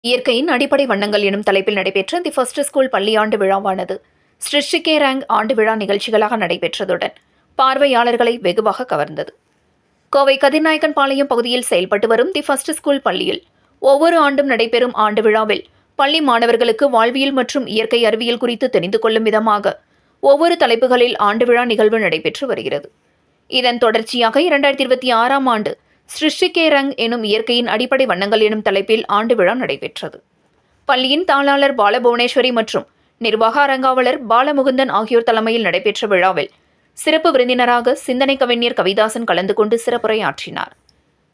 இயற்கையின் அடிப்படை வண்ணங்கள் எனும் தலைப்பில் நடைபெற்ற தி ஃபர்ஸ்ட் ஸ்கூல் பள்ளி ஆண்டு விழாவானது சிருஷ்டிகே ரேங்க் ஆண்டு விழா நிகழ்ச்சிகளாக நடைபெற்றதுடன் பார்வையாளர்களை வெகுவாக கவர்ந்தது. கோவை கதிர்நாயக்கன் பாளையம் பகுதியில் செயல்பட்டு வரும் தி ஃபர்ஸ்ட் ஸ்கூல் பள்ளியில் ஒவ்வொரு ஆண்டும் நடைபெறும் ஆண்டு விழாவில் பள்ளி மாணவர்களுக்கு வாழ்வியல் மற்றும் இயற்கை அறிவியல் குறித்து தெரிந்து கொள்ளும் விதமாக ஒவ்வொரு தலைப்புகளில் ஆண்டு விழா நிகழ்வு நடைபெற்று வருகிறது. இதன் தொடர்ச்சியாக 2026ஆம் ஆண்டு சிருஷ்டிகே ரங் எனும் இயற்கையின் அடிப்படை வண்ணங்கள் எனும் தலைப்பில் ஆண்டு விழா நடைபெற்றது. பள்ளியின் தாளாளர் பாலபுவனேஸ்வரி மற்றும் நிர்வாக அரங்காவலர் பாலமுகுந்தன் ஆகியோர் தலைமையில் நடைபெற்ற விழாவில் சிறப்பு விருந்தினராக சிந்தனை கவிஞர் கவிதாசன் கலந்து கொண்டு சிறப்புரையாற்றினார்.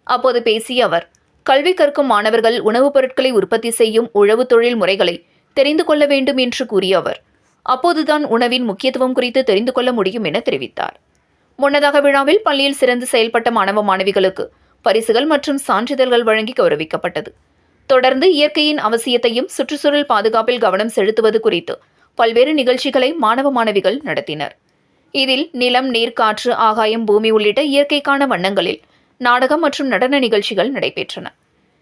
அப்போது பேசிய அவர், கல்வி கற்கும் மாணவர்கள் உணவுப் பொருட்களை உற்பத்தி செய்யும் உழவு தொழில் முறைகளை தெரிந்து கொள்ள வேண்டும் என்று கூறிய அவர், அப்போதுதான் உணவின் முக்கியத்துவம் குறித்து தெரிந்து கொள்ள முடியும் என தெரிவித்தார். முன்னதாக விழாவில் பள்ளியில் சிறந்து செயல்பட்ட மாணவ மாணவிகளுக்கு பரிசுகள் மற்றும் சான்றிதழ்கள் வழங்கி கௌரவிக்கப்பட்டது. தொடர்ந்து இயற்கையின் அவசியத்தையும் சுற்றுச்சூழல் பாதுகாப்பில் கவனம் செலுத்துவது குறித்து பல்வேறு நிகழ்ச்சிகளை மாணவ மாணவிகள் நடத்தினர். இதில் நிலம், நீர், காற்று, ஆகாயம், பூமி உள்ளிட்ட இயற்கைக்கான வண்ணங்களில் நாடகம் மற்றும் நடன நிகழ்ச்சிகள் நடைபெற்றன.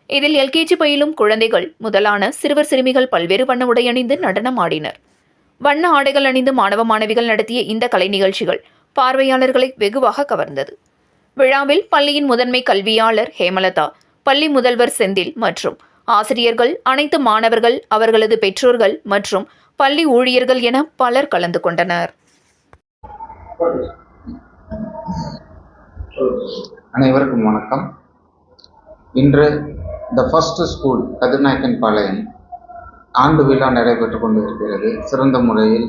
இதில் எல்கேஜி பயிலும் குழந்தைகள் முதலான சிறுவர் சிறுமிகள் பல்வேறு வண்ண உடை அணிந்து நடனம் ஆடினர். வண்ண ஆடைகள் அணிந்து மாணவ மாணவிகள் நடத்திய இந்த கலை நிகழ்ச்சிகள் பார்வையாளர்களை வெகுவாக கவர்ந்தது. விழாவில் பள்ளியின் முதன்மை கல்வியாளர் ஹேமலதா, பள்ளி முதல்வர் செந்தில் மற்றும் ஆசிரியர்கள், அனைத்து மாணவர்கள், அவர்களது பெற்றோர்கள் மற்றும் பள்ளி ஊழியர்கள் என பலர் கலந்து கொண்டனர். அனைவருக்கும் வணக்கம். இன்று த ஃபர்ஸ்ட் ஸ்கூல் கதிர்நாயக்கன் பாளையம் ஆண்டு விழா நடைபெற்றுக் கொண்டிருக்கிறது. சிறந்த முறையில்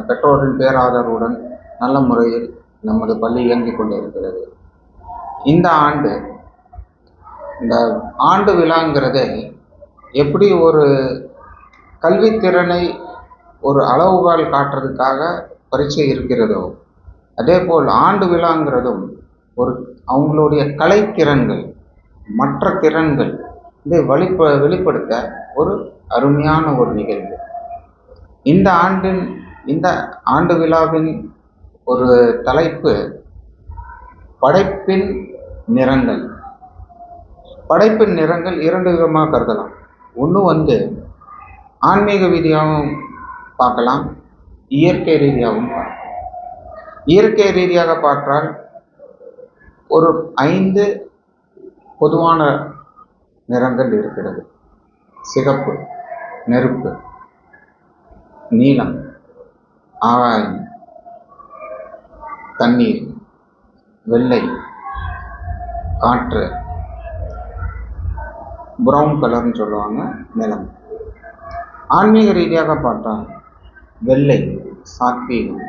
பெற்றோரின் பேராதரவுடன் நல்ல முறையில் நமது பள்ளி இயங்கிக் கொண்டிருக்கிறது. இந்த ஆண்டு விழாங்கிறதே எப்படி ஒரு கல்வித்திறனை ஒரு அளவுகால் காட்டுறதுக்காக பரீட்சை இருக்கிறதோ, அதே போல் ஆண்டு விழாங்கிறதும் ஒரு அவங்களுடைய கலைத்திறன்கள், மற்ற திறன்கள் இதை வெளிப்படுத்த ஒரு அருமையான ஒரு நிகழ்வு. இந்த ஆண்டு விழாவின் ஒரு தலைப்பு படைப்பின் நிறங்கள். படைப்பின் நிறங்கள் இரண்டு விதமாக கருதலாம். ஒன்று ஆன்மீக ரீதியாகவும் பார்க்கலாம், இயற்கை ரீதியாகவும் பார்க்கலாம். இயற்கை ரீதியாக பார்த்தால் ஒரு 5 பொதுவான நிறங்கள் இருக்கிறது. சிகப்பு, நெருப்பு, நீலம், ஆகாயம், தண்ணீர், வெள்ளை, காற்று, ப்ரௌன் கலர்னு சொல்லுவாங்க, நிலம். ஆன்மீக ரீதியாக பார்த்தால் வெள்ளை சாத்வீகம்,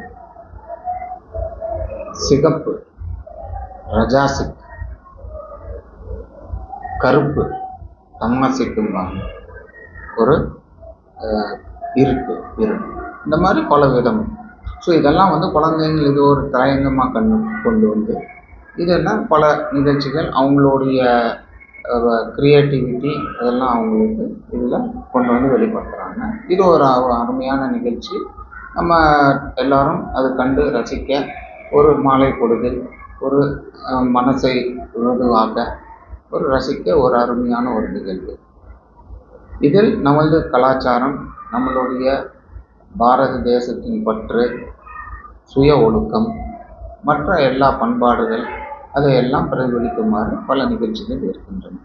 சிகப்பு ரஜாசிக், கருப்பு தம்மசிக்கும்பாங்க, ஒரு இருட்டு. இந்த மாதிரி பல விதம். ஸோ இதெல்லாம் குழந்தைங்கள் இது ஒரு தயங்கமாக கொண்டு வந்து இதெல்லாம் பல நிகழ்ச்சிகள் அவங்களுடைய க்ரியேட்டிவிட்டி அதெல்லாம் அவங்களுக்கு இதில் கொண்டு வந்து வெளிப்படுத்துகிறாங்க. இது ஒரு அருமையான நிகழ்ச்சி. நம்ம எல்லாரும் அது கண்டு ரசிக்க, ஒரு மாலை பொழுதில் ஒரு மனசை உருவாக்க, ஒரு ரசிக்க ஒரு அருமையான ஒரு நிகழ்வு. இதில் நமது கலாச்சாரம், நம்மளுடைய பாரத தேசத்தின் பற்று, சுய ஒழுக்கம், மற்ற எல்லா பண்பாடுகள் அதையெல்லாம் பிரதிபலிக்குமாறு பல நிகழ்ச்சிகள் இருக்கின்றன.